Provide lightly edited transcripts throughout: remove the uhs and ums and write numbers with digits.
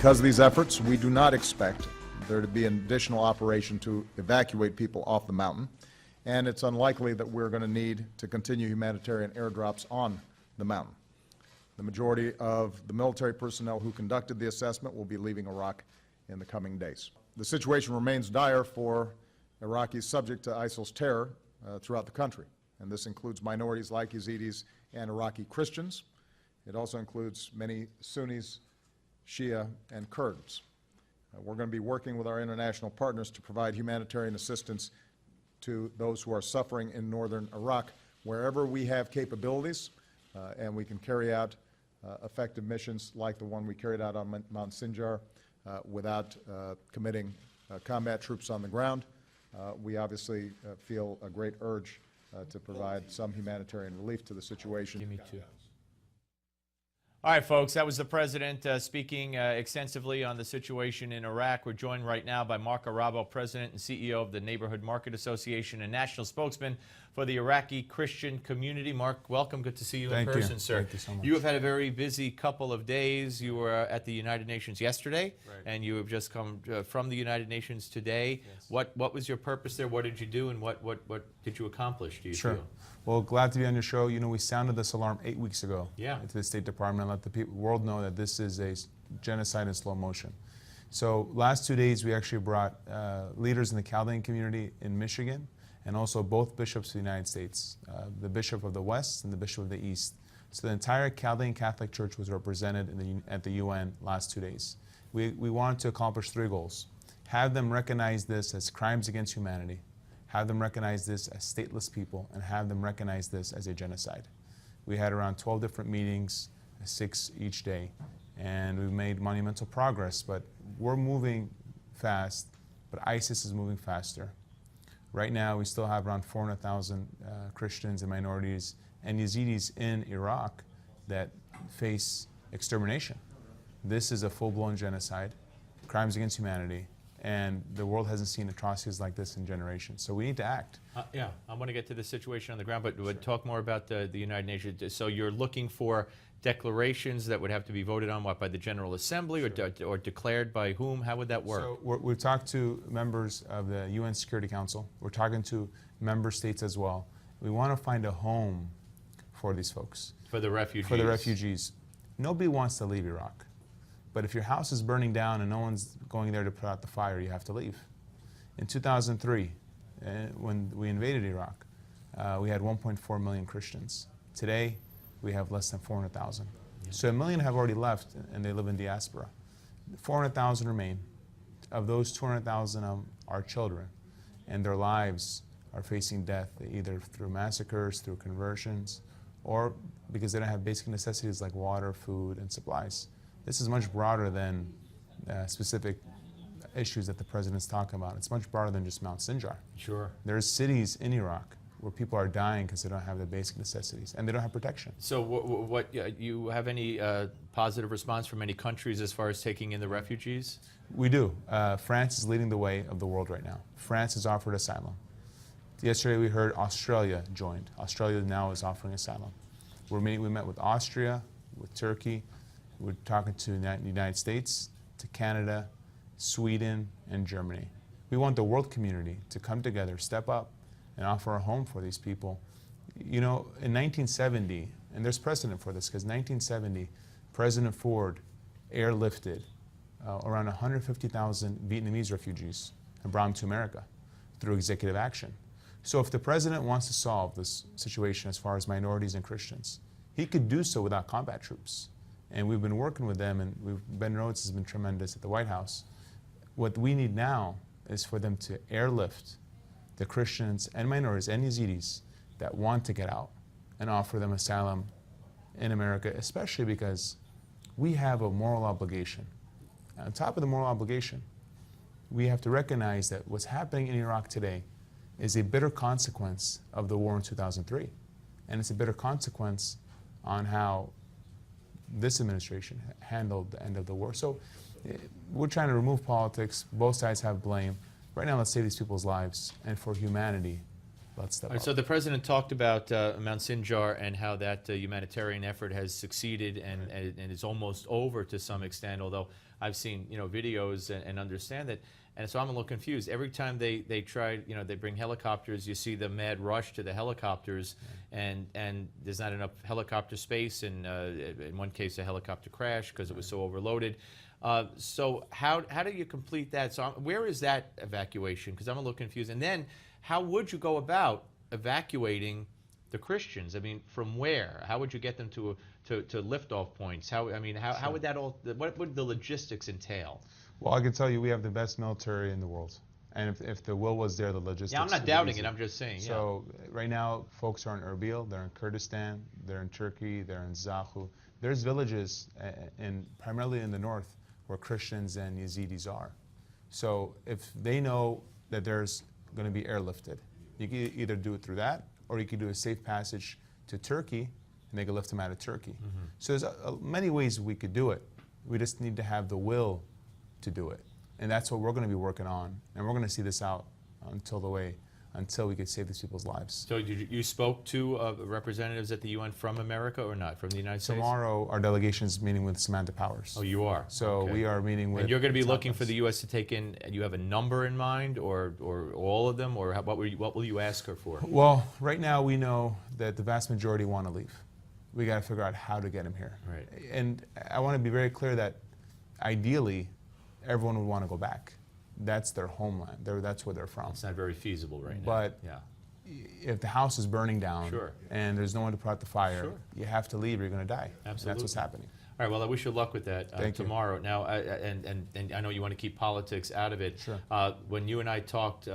Because of these efforts, we do not expect there to be an additional operation to evacuate people off the mountain, and it's unlikely that we're going to need to continue humanitarian airdrops on the mountain. The majority of the military personnel who conducted the assessment will be leaving Iraq in the coming days. The situation remains dire for Iraqis subject to ISIL's terror throughout the country, and this includes minorities like Yazidis and Iraqi Christians. It also includes many Sunnis, Shia, and Kurds. We're going to be working with our international partners to provide humanitarian assistance to those who are suffering in northern Iraq wherever we have capabilities and we can carry out effective missions like the one we carried out on Mount Sinjar without committing combat troops on the ground. We obviously feel a great urge to provide some humanitarian relief to the situation. Me too. All right, folks, that was the President speaking extensively on the situation in Iraq. We're joined right now by Mark Arabo, President and CEO of the Neighborhood Market Association and National Spokesman for the Iraqi Christian community. Mark, welcome. Good to see you in person, sir. Thank you so much. You have had a very busy couple of days. You were at the United Nations yesterday, and you have just come from the United Nations today. Yes. What was your purpose there? What did you do, and what did you accomplish, do you feel? Well, glad to be on your show. You know, we sounded this alarm 8 weeks ago to the State Department and let the world know that this is a genocide in slow motion. So last 2 days, we actually brought leaders in the Chaldean community in Michigan and also both bishops of the United States, the Bishop of the West and the Bishop of the East. So the entire Chaldean Catholic Church was represented at the UN last 2 days. We wanted to accomplish 3 goals. Have them recognize this as crimes against humanity, have them recognize this as stateless people, and have them recognize this as a genocide. We had around 12 different meetings, 6 each day, and we've made monumental progress, but we're moving fast, but ISIS is moving faster. Right now, we still have around 400,000 Christians and minorities and Yazidis in Iraq that face extermination. This is a full-blown genocide, crimes against humanity, and the world hasn't seen atrocities like this in generations. So we need to act. Yeah, I want to get to the situation on the ground, but talk more about the United Nations. So you're looking for declarations that would have to be voted on, what, by the General Assembly or declared by whom? How would that work? So we've talked to members of the UN Security Council. We're talking to member states as well. We want to find a home for these folks. For the refugees. For the refugees. Nobody wants to leave Iraq. But if your house is burning down and no one's going there to put out the fire, you have to leave. In 2003, when we invaded Iraq, we had 1.4 million Christians. Today, we have less than 400,000. So 1 million have already left and they live in diaspora. 400,000 remain. Of those, 200,000 are children, and their lives are facing death either through massacres, through conversions, or because they don't have basic necessities like water, food, and supplies. This is much broader than specific issues that the president's talking about. It's much broader than just Mount Sinjar. Sure. There's cities in Iraq where people are dying because they don't have the basic necessities and they don't have protection. So you have any positive response from any countries as far as taking in the refugees? We do. France is leading the way of the world right now. France has offered asylum. Yesterday we heard Australia joined. Australia now is offering asylum. We met with Austria, with Turkey. We're talking to the United States, to Canada, Sweden, and Germany. We want the world community to come together, step up, and offer a home for these people. You know, in 1970, and there's precedent for this, because 1970, President Ford airlifted around 150,000 Vietnamese refugees and brought them to America through executive action. So if the president wants to solve this situation as far as minorities and Christians, he could do so without combat troops. And we've been working with them, and Ben Rhodes has been tremendous at the White House. What we need now is for them to airlift the Christians and minorities and Yazidis that want to get out and offer them asylum in America, especially because we have a moral obligation. And on top of the moral obligation, we have to recognize that what's happening in Iraq today is a bitter consequence of the war in 2003. And it's a bitter consequence on how this administration handled the end of the war. So we're trying to remove politics. Both sides have blame. Right now, let's save these people's lives. And for humanity, let's step All right, up. so the president talked about Mount Sinjar and how that humanitarian effort has succeeded and is almost over to some extent, although I've seen videos and understand that. And so I'm a little confused. Every time they try, they bring helicopters, you see the mad rush to the helicopters, and there's not enough helicopter space, and in one case a helicopter crashed because it was so overloaded. So how do you complete that? So where is that evacuation? Because I'm a little confused. And then how would you go about evacuating the Christians? I mean, from where? How would you get them to liftoff points? How would that all? What would the logistics entail? Well, I can tell you we have the best military in the world. And if the will was there, the logistics Yeah, I'm not would be doubting easy. it. I'm just saying. So right now, folks are in Erbil, they're in Kurdistan, they're in Turkey, they're in Zahu. There's villages, primarily in the north, where Christians and Yazidis are. So if they know that there's going to be airlifted, you can either do it through that, or you can do a safe passage to Turkey, and they can lift them out of Turkey. So there's many ways we could do it. We just need to have the will to do it. And that's what we're going to be working on. And we're going to see this out until we can save these people's lives. So you spoke to representatives at the UN from America or not, from the United States? Tomorrow, our delegation is meeting with Samantha Powers. Oh, you are? So Okay. we are meeting with... And you're going to be the top looking for ones. the U.S. to take in, you have a number in mind, or all of them, or what will you ask her for? Well, right now we know that the vast majority want to leave. We got to figure out how to get them here. Right. And I want to be very clear that ideally, everyone would want to go back. That's their homeland. That's where they're from. It's not very feasible right now. But yeah. if the house is burning down Sure. and there's no one to put out the fire, Sure. you have to leave or you're going to die. And Absolutely. that's what's happening. All right, well, I wish you luck with that Thank you. tomorrow. Now, and I know you want to keep politics out of it. Sure. When you and I talked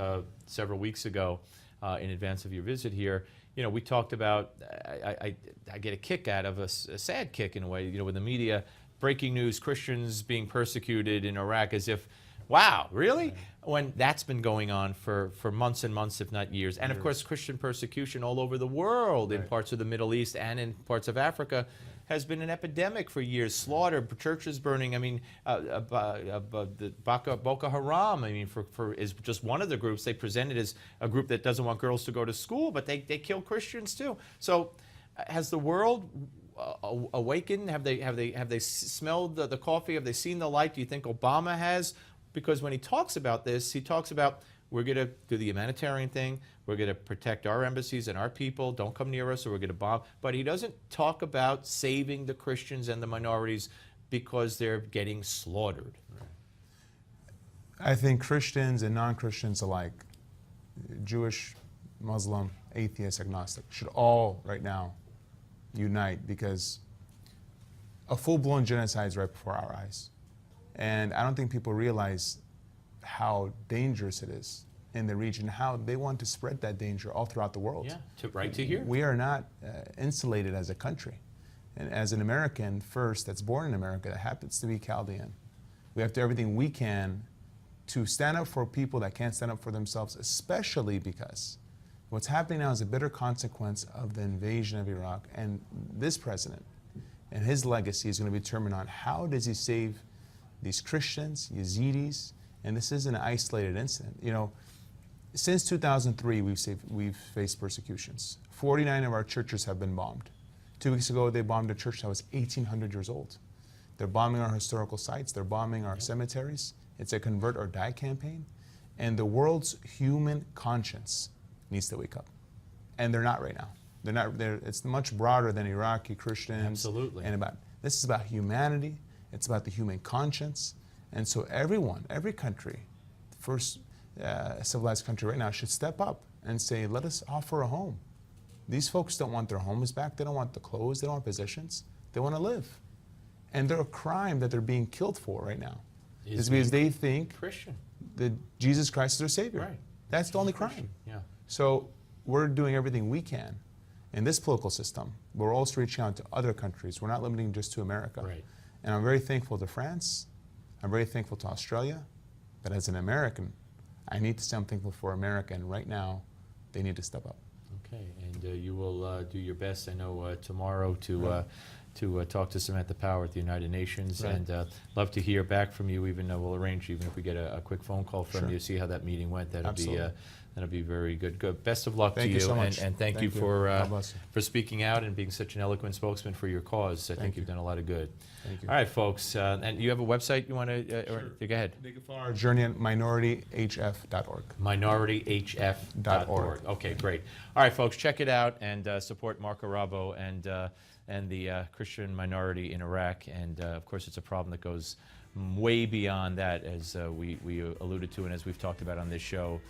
several weeks ago in advance of your visit here, we talked about, I get a kick out of a sad kick in a way, with the media, breaking news, Christians being persecuted in Iraq, as if, wow, really? Right. When that's been going on for months and months, if not years. And of course, Christian persecution all over the world, in parts of the Middle East and in parts of Africa, has been an epidemic for years. Slaughter, churches burning. I mean, the Boko Haram, I mean, is just one of the groups they presented as a group that doesn't want girls to go to school, but they kill Christians too. So has the world awakened? Have they smelled the coffee? Have they seen the light? Do you think Obama has? Because when he talks about this, he talks about, we're going to do the humanitarian thing, we're going to protect our embassies and our people, don't come near us or we're going to bomb. But he doesn't talk about saving the Christians and the minorities because they're getting slaughtered. I think Christians and non-Christians alike, Jewish, Muslim, atheist, agnostic, should all right now unite, because a full-blown genocide is right before our eyes. And I don't think people realize how dangerous it is in the region, how they want to spread that danger all throughout the world. Yeah, right to here. We are not insulated as a country. And as an American first that's born in America, that happens to be Chaldean, we have to do everything we can to stand up for people that can't stand up for themselves, especially because what's happening now is a bitter consequence of the invasion of Iraq. And this president and his legacy is going to be determined on how does he save these Christians, Yazidis, and this isn't an isolated incident. You know, since 2003, we've faced persecutions. 49 of our churches have been bombed. 2 weeks ago, they bombed a church that was 1,800 years old. They're bombing our historical sites. They're bombing our cemeteries. It's a convert or die campaign. And the world's human conscience needs to wake up. And they're not right now. They're not. It's much broader than Iraqi Christians. Absolutely. And this is about humanity. It's about the human conscience. And so everyone, every country, first civilized country right now, should step up and say, let us offer a home. These folks don't want their homes back. They don't want the clothes. They don't want positions. They want to live. And their crime that they're being killed for right now is because they think Christian. that Jesus Christ is their Savior. Right. That's the only Christian. crime. Yeah. So we're doing everything we can in this political system. We're also reaching out to other countries. We're not limiting just to America. Right. And I'm very thankful to France. I'm very thankful to Australia. But as an American, I need to say I'm thankful for America. And right now, they need to step up. Okay, and you will do your best, I know, tomorrow to to talk to Samantha Power at the United Nations, Right. and love to hear back from you. Even though we'll arrange, even if we get a quick phone call from Sure. you, see how that meeting went. Absolutely. That'll be very good. Good. Best of luck Thank to you so much. and thank you Thank you. for God bless you. for speaking out and being such an eloquent spokesman for your cause. I think you've done a lot of good. Thank you. All right, folks, and you have a website you want to? Go ahead. They can follow our journey at minorityhf.org. minorityhf.org. Okay, great. All right, folks, check it out and support Mark Arabo and the Christian minority in Iraq. And of course, it's a problem that goes way beyond that, as we alluded to and as we've talked about on this show.